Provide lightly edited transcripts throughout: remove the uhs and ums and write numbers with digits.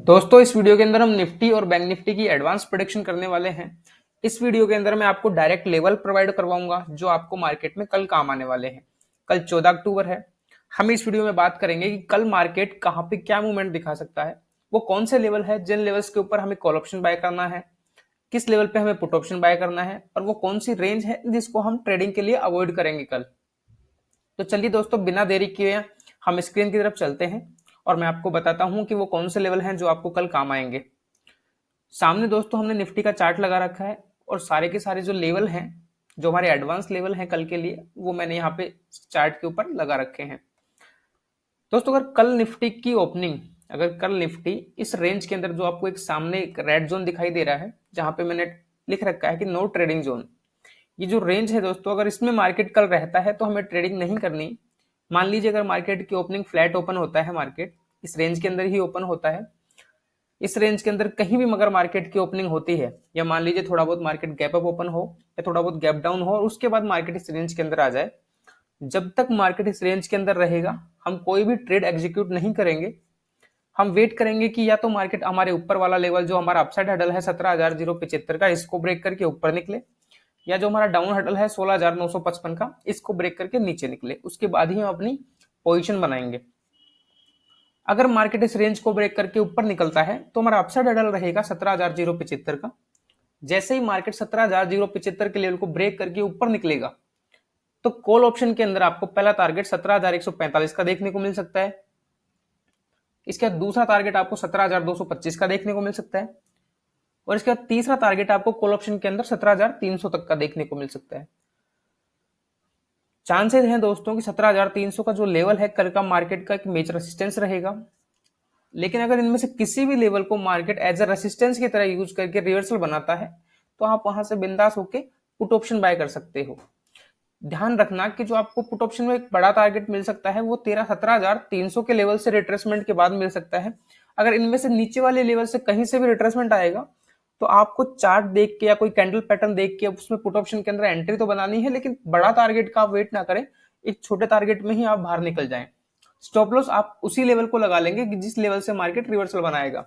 दोस्तों इस वीडियो के अंदर हम निफ्टी और बैंक निफ्टी की एडवांस प्रेडिक्शन करने वाले हैं। इस वीडियो के अंदर मैं आपको डायरेक्ट लेवल प्रोवाइड करवाऊंगा जो आपको मार्केट में कल काम आने वाले हैं। कल 14 अक्टूबर है। हम इस वीडियो में बात करेंगे कि कल मार्केट कहां पे क्या मूवमेंट दिखा सकता है, वो कौन से लेवल है जिन लेवल्स के ऊपर हमें कॉल ऑप्शन बाय करना है, किस लेवल पे हमें पुट ऑप्शन बाय करना है और वो कौन सी रेंज है जिसको हम ट्रेडिंग के लिए अवॉइड करेंगे कल। तो चलिए दोस्तों बिना देरी किए हम स्क्रीन की तरफ चलते हैं और मैं आपको बताता हूं कि वो कौन से लेवल हैं जो आपको कल काम आएंगे। सामने दोस्तों हमने निफ्टी का चार्ट लगा रखा है और सारे के सारे जो लेवल हैं, जो हमारे एडवांस लेवल हैं कल के लिए, वो मैंने यहाँ पे चार्ट के ऊपर लगा रखे हैं। दोस्तों अगर कल निफ्टी की ओपनिंग, अगर कल निफ्टी इस रेंज के अंदर जो आपको एक सामने एक रेड जोन दिखाई दे रहा है जहां पे मैंने लिख रखा है कि नो ट्रेडिंग जोन, ये जो रेंज है दोस्तों, अगर इसमें मार्केट कल रहता है तो हमें ट्रेडिंग नहीं करनी। मान लीजिए अगर मार्केट की ओपनिंग फ्लैट ओपन होता है, मार्केट इस रेंज के अंदर ही ओपन होता है, इस रेंज के अंदर कहीं भी मगर मार्केट की ओपनिंग होती है, या मान लीजिए थोड़ा बहुत मार्केट गैप अप ओपन हो या थोड़ा बहुत गैप डाउन हो और उसके बाद मार्केट इस रेंज के अंदर आ जाए, जब तक मार्केट इस रेंज के अंदर रहेगा हम कोई भी ट्रेड एग्जीक्यूट नहीं करेंगे। हम वेट करेंगे कि या तो मार्केट हमारे ऊपर वाला लेवल जो हमारा अपसाइड हडल है 17,075 का, इसको ब्रेक करके ऊपर निकले, या जो हमारा डाउन हडल है 16,955 का, इसको ब्रेक करके नीचे निकले, उसके बाद ही हम अपनी पोजीशन बनाएंगे। अगर मार्केट इस रेंज को ब्रेक करके ऊपर निकलता है तो हमारा अपसाइड हडल रहेगा 17,075 का। जैसे ही मार्केट 17,075 के लेवल को ब्रेक करके ऊपर निकलेगा तो कॉल ऑप्शन के अंदर आपको पहला टारगेट 17,145 का देखने को मिल सकता है। इसके बाद दूसरा टारगेट आपको 17,225 का देखने को मिल सकता है और इसके बाद तीसरा टारगेट आपको कॉल ऑप्शन के अंदर 17,300 तक का देखने को मिल सकता है। चांसेस हैं दोस्तों कि 17,300 का जो लेवल है कल का मार्केट का एक मेजर रेसिस्टेंस रहेगा। लेकिन अगर इनमें से किसी भी लेवल को मार्केट एज अ रेसिस्टेंस की तरह यूज करके रिवर्सल बनाता है तो आप वहां से बिंदास होके पुट ऑप्शन बाय कर सकते हो। ध्यान रखना कि जो आपको पुट ऑप्शन में एक बड़ा टारगेट मिल सकता है वो 17,300 के लेवल से रिट्रेसमेंट के बाद मिल सकता है। अगर इनमें से नीचे वाले लेवल से कहीं से भी रिट्रेसमेंट आएगा तो आपको चार्ट देख के या कोई कैंडल पैटर्न देख के उसमें पुट ऑप्शन के अंदर एंट्री तो बनानी है, लेकिन बड़ा टारगेट का आप वेट ना करें, एक छोटे टारगेट में ही आप बाहर निकल जाएं। स्टॉप लॉस आप उसी लेवल को लगा लेंगे कि जिस लेवल से मार्केट रिवर्सल बनाएगा।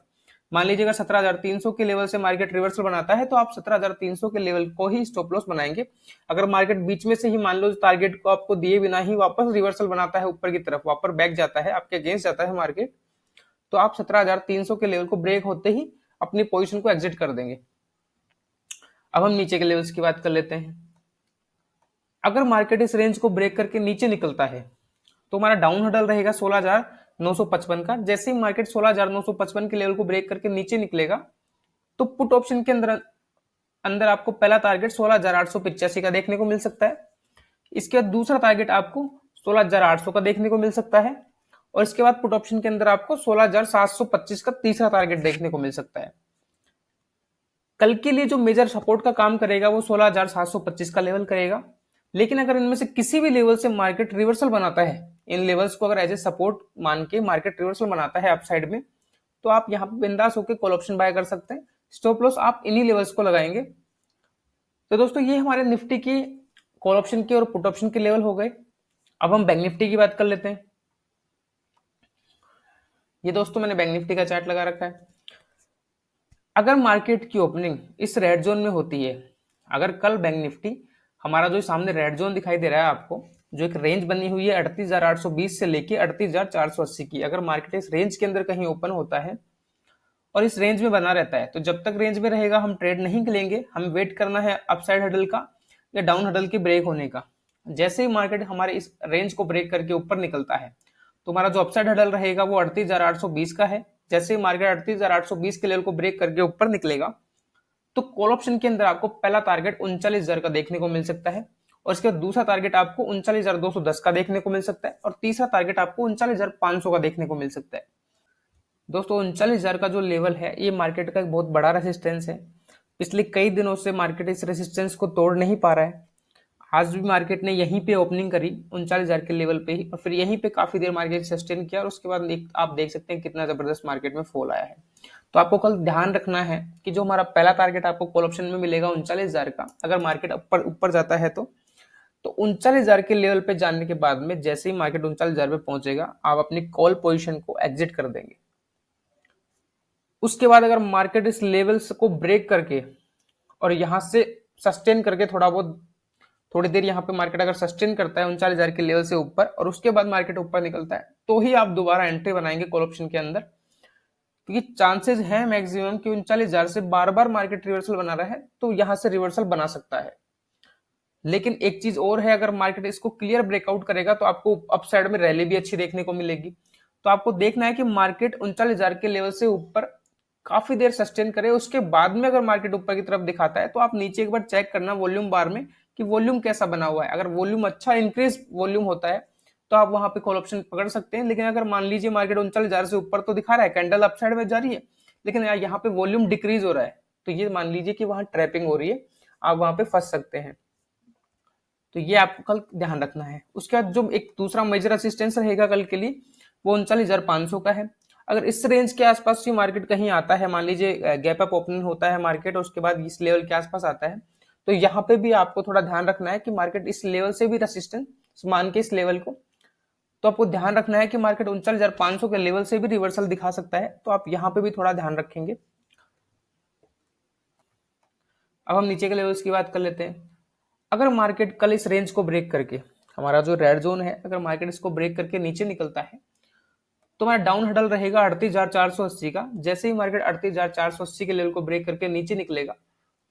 मान लीजिए अगर 17,300 के लेवल से मार्केट रिवर्सल बनाता है तो आप 17,300 के लेवल को ही स्टॉप लॉस बनाएंगे। अगर मार्केट बीच में से ही मान लो टारगेट को आपको दिए बिना ही वापस रिवर्सल बनाता है, ऊपर की तरफ वापस बैक जाता है, आपके अगेंस्ट जाता है मार्केट, तो आप 17,300 के लेवल को ब्रेक होते ही अपनी पोजीशन को एग्जिट कर देंगे। अब हम नीचे के लेवल्स की बात कर लेते हैं। अगर मार्केट इस रेंज को ब्रेक करके नीचे निकलता है तो हमारा डाउन हडल रहेगा 16,955 का। जैसे ही मार्केट 16,955 के लेवल को ब्रेक करके नीचे निकलेगा तो पुट ऑप्शन के अंदर अंदर आपको पहला टारगेट 16,885 का देखने को मिल सकता है। इसके बाद दूसरा टारगेट आपको 16,800 का देखने को मिल सकता है और इसके बाद पुट ऑप्शन के अंदर आपको 16,725 का तीसरा टारगेट देखने को मिल सकता है। कल के लिए जो मेजर सपोर्ट का काम करेगा वो 16,725 का लेवल करेगा। लेकिन अगर इनमें से किसी भी लेवल से मार्केट रिवर्सल बनाता है, इन लेवल्स को अगर एज ए सपोर्ट मान के मार्केट रिवर्सल बनाता है अपसाइड में, तो आप यहाँ पे बिंदास होकर कॉल ऑप्शन बाय कर सकते हैं। स्टॉप लॉस आप इन्हीं लेवल्स को लगाएंगे। तो दोस्तों ये हमारे निफ्टी की कॉल ऑप्शन के और पुट ऑप्शन के लेवल हो गए। अब हम बैंक निफ्टी की बात कर लेते हैं। ये दोस्तों मैंने बैंक निफ्टी का चार्ट लगा रखा है। अगर मार्केट की ओपनिंग इस रेड जोन में होती है, अगर कल बैंक निफ्टी हमारा जो सामने रेड जोन दिखाई दे रहा है आपको, जो एक रेंज बनी हुई है 38,820 से लेके 38,480 की, अगर मार्केट इस रेंज के अंदर कहीं ओपन होता है और इस रेंज में बना रहता है तो जब तक रेंज में रहेगा हम ट्रेड नहीं लेंगे, हम वेट करना है अपसाइड हडल का या डाउन हडल के ब्रेक होने का। जैसे ही मार्केट हमारे इस रेंज को ब्रेक करके ऊपर निकलता है तो हमारा जो अपसाइड हडल रहेगा वो 38,820 का है। जैसे ही मार्केट 38,820 के लेवल को ब्रेक करके ऊपर निकलेगा तो कॉल ऑप्शन के अंदर आपको पहला टारगेट 39,000 का देखने को मिल सकता है और इसके बाद दूसरा टारगेट आपको 39,210 का देखने को मिल सकता है और तीसरा टारगेट आपको 39,500 का देखने को मिल सकता है। दोस्तों 39,000 का जो लेवल है ये मार्केट का एक बहुत बड़ा रेसिस्टेंस है। पिछले कई दिनों से मार्केट इस रेसिस्टेंस को तोड़ नहीं पा रहा है। आज भी मार्केट ने यहीं पे ओपनिंग करी 39,000 के लेवल पे ही और फिर यहीं पे काफी देर मार्केट सस्टेन किया और उसके बाद आप देख सकते हैं कितना जबरदस्त मार्केट में फॉल आया है। तो आपको कल ध्यान रखना है कि जो हमारा पहला टारगेट आपको कॉल ऑप्शन में मिलेगा 39,000 का, अगर मार्केट ऊपर जाता है तो 39,000 के लेवल पे जाने के बाद में जैसे ही मार्केट 39,000 पे पहुंचेगा आप अपनी कॉल पोजीशन को एग्जिट कर देंगे। उसके बाद अगर मार्केट इस लेवल्स को ब्रेक करके और यहां से सस्टेन करके थोड़ी देर यहाँ पे मार्केट अगर सस्टेन करता है 39,000 के लेवल से ऊपर और उसके बाद मार्केट ऊपर निकलता है, तो ही आप दोबारा एंट्री बनाएंगे कॉल ऑप्शन के अंदर। क्योंकि चांसेस है मैक्सिमम कि 39,000 से बार बार मार्केट रिवर्सल बना रहा है, तो यहां से रिवर्सल बना सकता है। लेकिन एक चीज और है, अगर मार्केट इसको क्लियर ब्रेकआउट करेगा तो आपको अपसाइड में रैली भी अच्छी देखने को मिलेगी। तो आपको देखना है कि मार्केट 39,000 के लेवल से ऊपर काफी देर सस्टेन करे, उसके बाद में अगर मार्केट ऊपर की तरफ दिखाता है तो आप नीचे एक बार चेक करना वॉल्यूम बार में कि वॉल्यूम कैसा बना हुआ है। अगर वॉल्यूम अच्छा इंक्रीज वॉल्यूम होता है तो आप वहां पे कॉल ऑप्शन पकड़ सकते हैं। लेकिन अगर मान लीजिए मार्केट 39,000 से ऊपर तो दिखा रहा है, कैंडल अपसाइड में जा रही है, लेकिन यहाँ पे वॉल्यूम डिक्रीज हो रहा है, तो ये मान लीजिए कि वहां ट्रैपिंग हो रही है, आप वहां पे फंस सकते हैं। तो ये आपको कल ध्यान रखना है। उसके बाद जो एक दूसरा मेजर असिस्टेंस रहेगा कल के लिए, वो 39,500 का है। अगर इस रेंज के आसपास ये मार्केट कहीं आता है, मान लीजिए गैप अप ओपनिंग होता है मार्केट और उसके बाद इस लेवल के आसपास आता है, तो यहाँ पे भी आपको थोड़ा ध्यान रखना है कि मार्केट इस लेवल से भी रेसिस्टेंस मान के इस लेवल को, तो आपको ध्यान रखना है कि मार्केट 39,500 के लेवल से भी रिवर्सल दिखा सकता है, तो आप यहाँ पे भी थोड़ा ध्यान रखेंगे। अब हम नीचे के लेवल्स की बात कर लेते हैं। अगर मार्केट कल इस रेंज को ब्रेक करके, हमारा जो रेड जोन है, अगर मार्केट इसको ब्रेक करके नीचे निकलता है तो हमारा डाउन हडल रहेगा 38,480 का। जैसे ही मार्केट 38,480 के लेवल को ब्रेक करके नीचे निकलेगा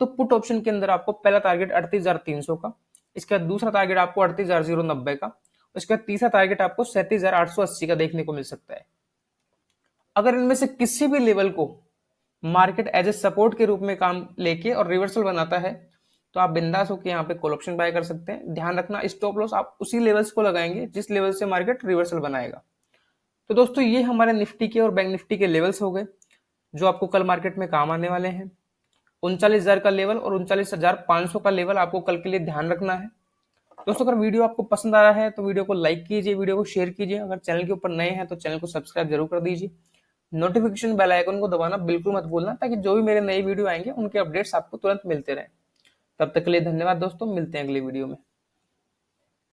तो पुट ऑप्शन के अंदर आपको पहला टारगेट 38,300 का, इसके बाद दूसरा टारगेट आपको 38,090 का, उसके बाद तीसरा टारगेट आपको 37,880 का देखने को मिल सकता है। अगर इनमें से किसी भी लेवल को मार्केट एज ए सपोर्ट के रूप में काम लेके और रिवर्सल बनाता है तो आप बिंदास होकर यहाँ पे कॉल ऑप्शन बाय कर सकते हैं। ध्यान रखना, स्टॉप लॉस आप उसी लेवल्स को लगाएंगे जिस लेवल से मार्केट रिवर्सल बनाएगा। तो दोस्तों ये हमारे निफ्टी के और बैंक निफ्टी के लेवल्स हो गए जो आपको कल मार्केट में काम आने वाले हैं। 39,000 का लेवल और 39,500 का लेवल आपको कल के लिए ध्यान रखना है। दोस्तों अगर वीडियो आपको पसंद आ रहा है तो वीडियो को लाइक कीजिए, वीडियो को शेयर कीजिए। अगर चैनल के ऊपर नए हैं तो चैनल को सब्सक्राइब जरूर कर दीजिए। नोटिफिकेशन बेल आइकन को दबाना बिल्कुल मत भूलना, ताकि जो भी मेरे नए वीडियो आएंगे उनके अपडेट्स आपको तुरंत मिलते रहे। तब तक के लिए धन्यवाद दोस्तों, मिलते हैं अगली वीडियो में।